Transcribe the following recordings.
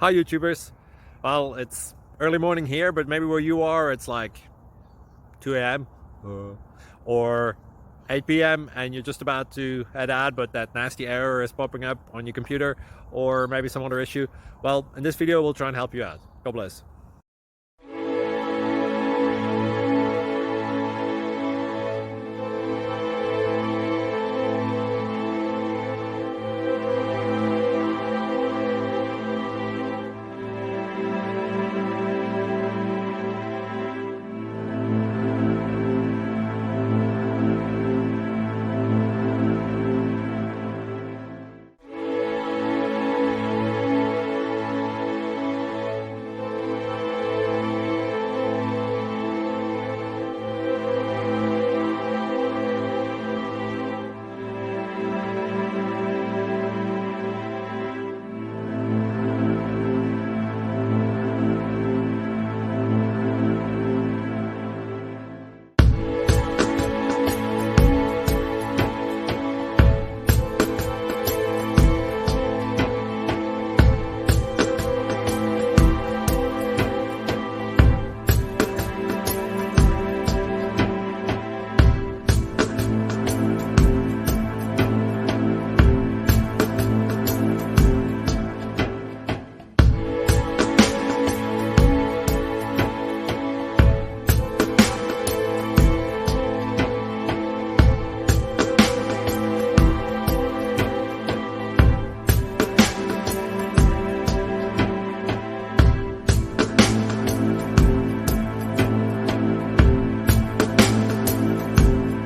Hi YouTubers. Well, it's early morning here, but maybe where you are it's like 2 a.m. or 8 p.m. and you're just about to head out, but that nasty error is popping up on your computer, or maybe some other issue. Well, in this video we'll try and help you out. God bless.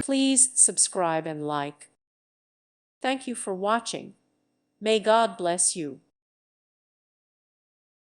Please subscribe and like. Thank you for watching. May God bless you.